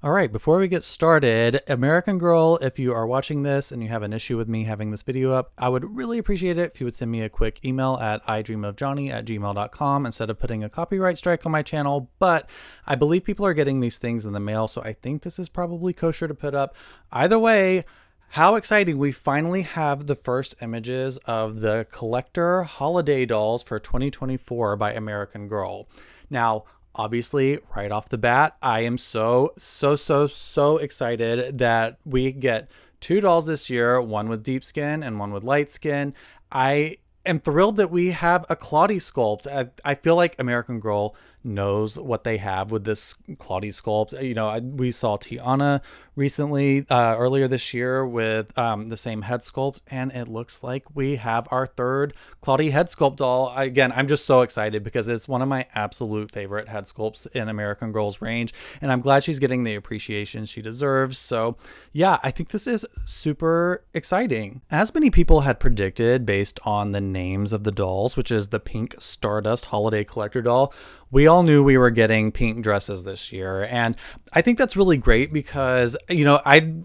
All right, before we get started, American Girl, if you are watching this and you have an issue with me having this video up, I would really appreciate it if you would send me a quick email at idreamofjohnny@gmail.com instead of putting a copyright strike on my channel. But I believe people are getting these things in the mail, so I think this is probably kosher to put up. Either way, how exciting. We finally have the first images of the collector holiday dolls for 2024 by American Girl. Now, obviously, right off the bat, I am so excited that we get two dolls this year, one with deep skin and one with light skin. I am thrilled that we have a Claudie sculpt. I feel like American Girl knows what they have with this Claudie sculpt. You know, we saw Tiana recently, earlier this year with the same head sculpt, and it looks like we have our third Claudie head sculpt doll. Again, I'm just so excited because it's one of my absolute favorite head sculpts in American Girl's range, and I'm glad she's getting the appreciation she deserves. So yeah, I think this is super exciting. As many people had predicted based on the names of the dolls, which is the Pink Stardust Holiday Collector doll, we all knew we were getting pink dresses this year. And I think that's really great because, you know,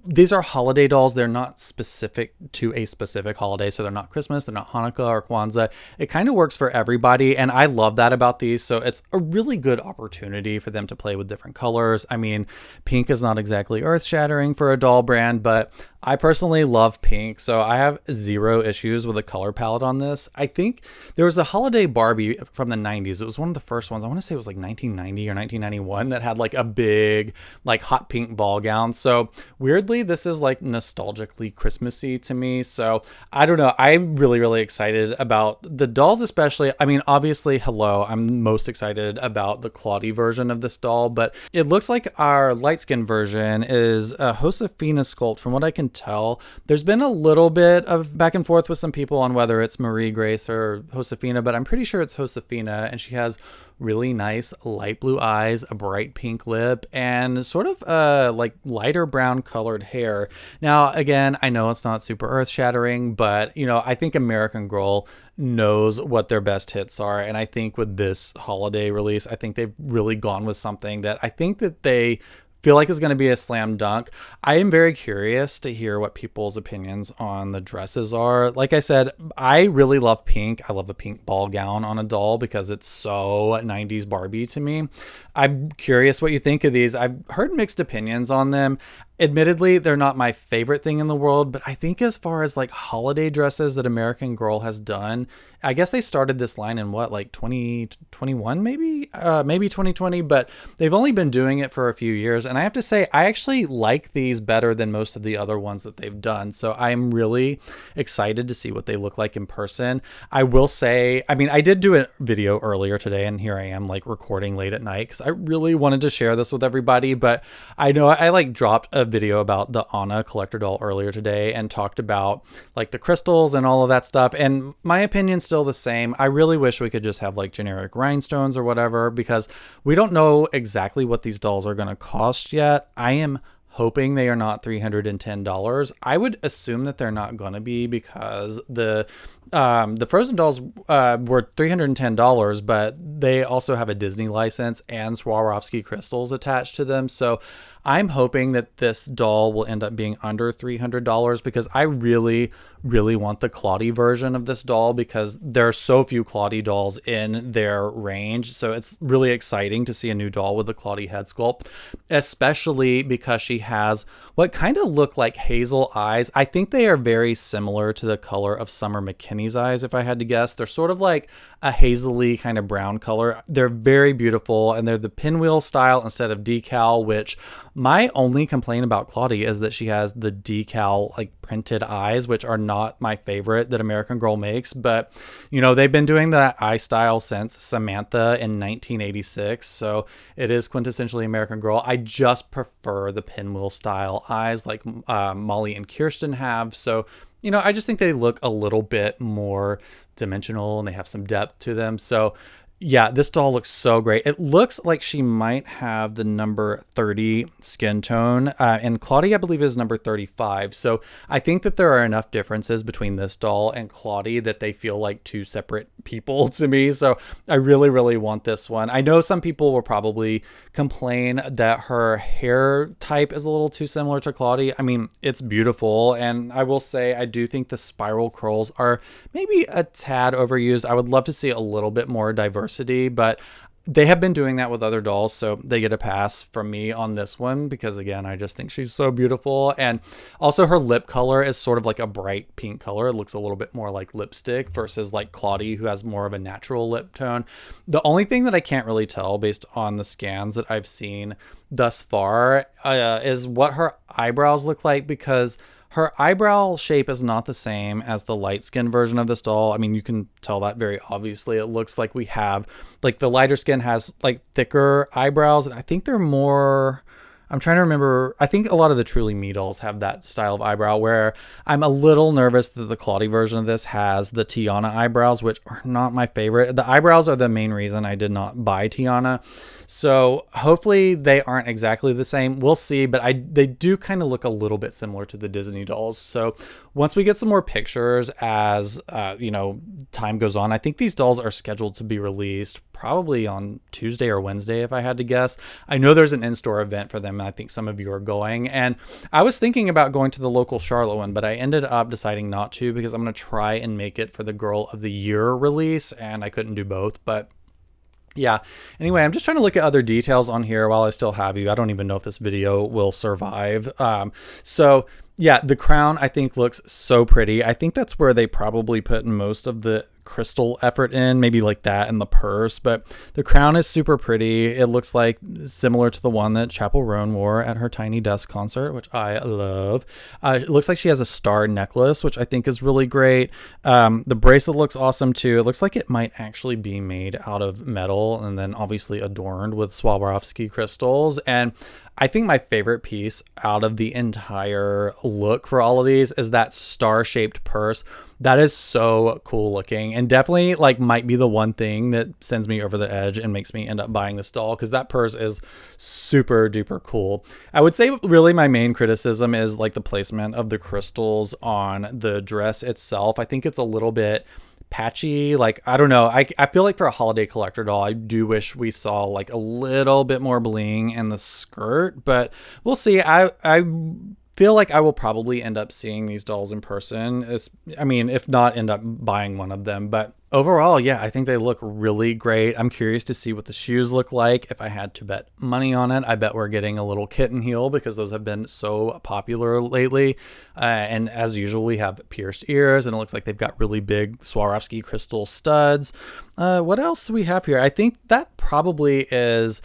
these are holiday dolls. They're not specific to a specific holiday. So they're not Christmas, they're not Hanukkah or Kwanzaa. It kind of works for everybody. And I love that about these. So it's a really good opportunity for them to play with different colors. I mean, pink is not exactly earth shattering for a doll brand, but I personally love pink, so I have zero issues with the color palette on this. I think there was a holiday Barbie from the 90s. It was one of the first ones. I want to say it was like 1990 or 1991 that had like a big, like hot pink ball gown. So weirdly, this is like nostalgically Christmassy to me. So I don't know. I'm really excited about the dolls, especially. I mean, obviously, hello, I'm most excited about the Claudie version of this doll, but it looks like our light skin version is a Josefina sculpt from what I can tell. There's been a little bit of back and forth with some people on whether it's Marie Grace or Josefina, but I'm pretty sure it's Josefina, and she has really nice light blue eyes, a bright pink lip, and sort of like lighter brown colored hair. Now, again, I know it's not super earth shattering, but you know, I think American Girl knows what their best hits are, and I think with this holiday release, I think they've really gone with something that I think that they feel like is going to be a slam dunk. I am very curious to hear what people's opinions on the dresses are. Like I said, I really love pink. I love a pink ball gown on a doll because it's so 90s Barbie to me. I'm curious what you think of these. I've heard mixed opinions on them. Admittedly, they're not my favorite thing in the world, but I think as far as like holiday dresses that American Girl has done, I guess they started this line in what, like 2021 maybe? Maybe 2020, but they've only been doing it for a few years. And I have to say, I actually like these better than most of the other ones that they've done. So I'm really excited to see what they look like in person. I will say, I mean, I did do a video earlier today, and here I am like recording late at night because I really wanted to share this with everybody, but I know I like dropped a video about the Anna collector doll earlier today and talked about like the crystals and all of that stuff, and my opinion's still the same. I really wish we could just have like generic rhinestones or whatever, because we don't know exactly what these dolls are going to cost yet. I am hoping they are not $310. I would assume that they're not going to be, because the Frozen dolls were $310, but they also have a Disney license and Swarovski crystals attached to them. So I'm hoping that this doll will end up being under $300, because I really want the Claudie version of this doll, because there are so few Claudie dolls in their range. So it's really exciting to see a new doll with the Claudie head sculpt, especially because she has what kind of look like hazel eyes. I think they are very similar to the color of Summer McKinney's eyes, if I had to guess. They're sort of like a hazily kind of brown color. They're very beautiful, and they're the pinwheel style instead of decal, which my only complaint about Claudie is that she has the decal like printed eyes, which are not my favorite that American Girl makes. But you know, they've been doing that eye style since Samantha in 1986, so it is quintessentially American Girl. I just prefer the pinwheel style eyes like Molly and Kirsten have. So you know, I just think they look a little bit more dimensional and they have some depth to them. So Yeah, this doll looks so great. It looks like she might have the number 30 skin tone, and Claudie, I believe, is number 35. So I think that there are enough differences between this doll and Claudie that they feel like two separate people to me. So I really, really want this one. I know some people will probably complain that her hair type is a little too similar to Claudie. I mean, it's beautiful, and I will say I do think the spiral curls are maybe a tad overused. I would love to see a little bit more diversity, but they have been doing that with other dolls, so they get a pass from me on this one because, again, I just think she's so beautiful. And also her lip color is sort of like a bright pink color. It looks a little bit more like lipstick versus like Claudie, who has more of a natural lip tone. The only thing that I can't really tell based on the scans that I've seen thus far is what her eyebrows look like, because her eyebrow shape is not the same as the light skin version of this doll. I mean, you can tell that very obviously. It looks like we have, like, the lighter skin has like thicker eyebrows, and I think they're more, I'm trying to remember. I think a lot of the Truly Me dolls have that style of eyebrow, where I'm a little nervous that the Claudie version of this has the Tiana eyebrows, which are not my favorite. The eyebrows are the main reason I did not buy Tiana. So hopefully they aren't exactly the same. We'll see, but they do kind of look a little bit similar to the Disney dolls. So once we get some more pictures as time goes on, I think these dolls are scheduled to be released probably on Tuesday or Wednesday, if I had to guess. I know there's an in-store event for them, and I think some of you are going. And I was thinking about going to the local Charlotte one, but I ended up deciding not to because I'm going to try and make it for the Girl of the Year release, and I couldn't do both. But yeah, anyway, I'm just trying to look at other details on here while I still have you. I don't even know if this video will survive. So yeah, the crown I think looks so pretty. I think that's where they probably put most of the crystal effort in, maybe like that and the purse, but the crown is super pretty. It looks like similar to the one that Chapel Roan wore at her Tiny Desk concert, which I love. It looks like she has a star necklace, which I think is really great. The bracelet looks awesome too. It looks like it might actually be made out of metal and then obviously adorned with Swarovski crystals. And I think my favorite piece out of the entire look for all of these is that star-shaped purse. That is so cool looking, and definitely like might be the one thing that sends me over the edge and makes me end up buying this doll, because that purse is super duper cool. I would say really my main criticism is like the placement of the crystals on the dress itself. I think it's a little bit patchy. Like, I don't know. I feel like for a holiday collector doll, I do wish we saw like a little bit more bling in the skirt, but we'll see. I feel like I will probably end up seeing these dolls in person. I mean, if not, end up buying one of them. But overall, yeah, I think they look really great. I'm curious to see what the shoes look like. If I had to bet money on it, I bet we're getting a little kitten heel, because those have been so popular lately. And as usual, we have pierced ears, and it looks like they've got really big Swarovski crystal studs. What else do we have here? I think that probably is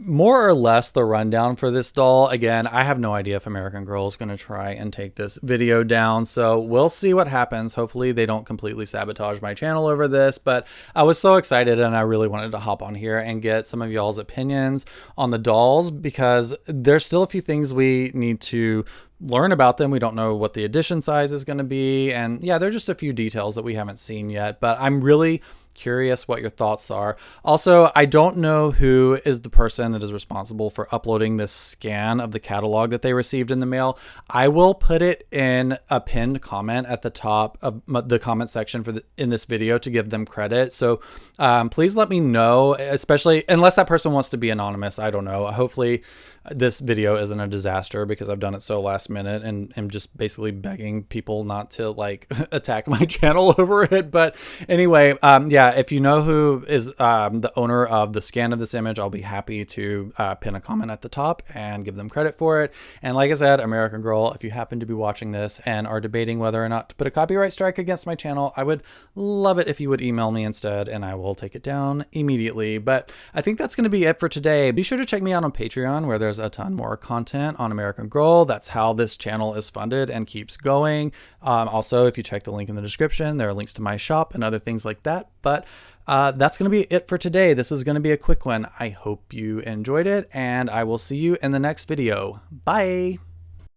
more or less the rundown for this doll. Again, I have no idea if American Girl is going to try and take this video down, so we'll see what happens. Hopefully they don't completely sabotage my channel over this, but I was so excited and I really wanted to hop on here and get some of y'all's opinions on the dolls, because there's still a few things we need to learn about them. We don't know what the edition size is going to be, and yeah, there's just a few details that we haven't seen yet, but I'm really curious what your thoughts are. Also, I don't know who is the person that is responsible for uploading this scan of the catalog that they received in the mail. I will put it in a pinned comment at the top of the comment section in this video to give them credit. So please let me know, especially unless that person wants to be anonymous. I don't know. Hopefully this video isn't a disaster, because I've done it so last minute and am just basically begging people not to like attack my channel over it. But anyway, yeah, if you know who is the owner of the scan of this image, I'll be happy to pin a comment at the top and give them credit for it. And like I said, American Girl, if you happen to be watching this and are debating whether or not to put a copyright strike against my channel, I would love it if you would email me instead, and I will take it down immediately. But I think that's going to be it for today. Be sure to check me out on Patreon, where there's a ton more content on American Girl. That's how this channel is funded and keeps going. Also, if you check the link in the description, there are links to my shop and other things like that. But that's going to be it for today. This is going to be a quick one. I hope you enjoyed it, and I will see you in the next video. Bye.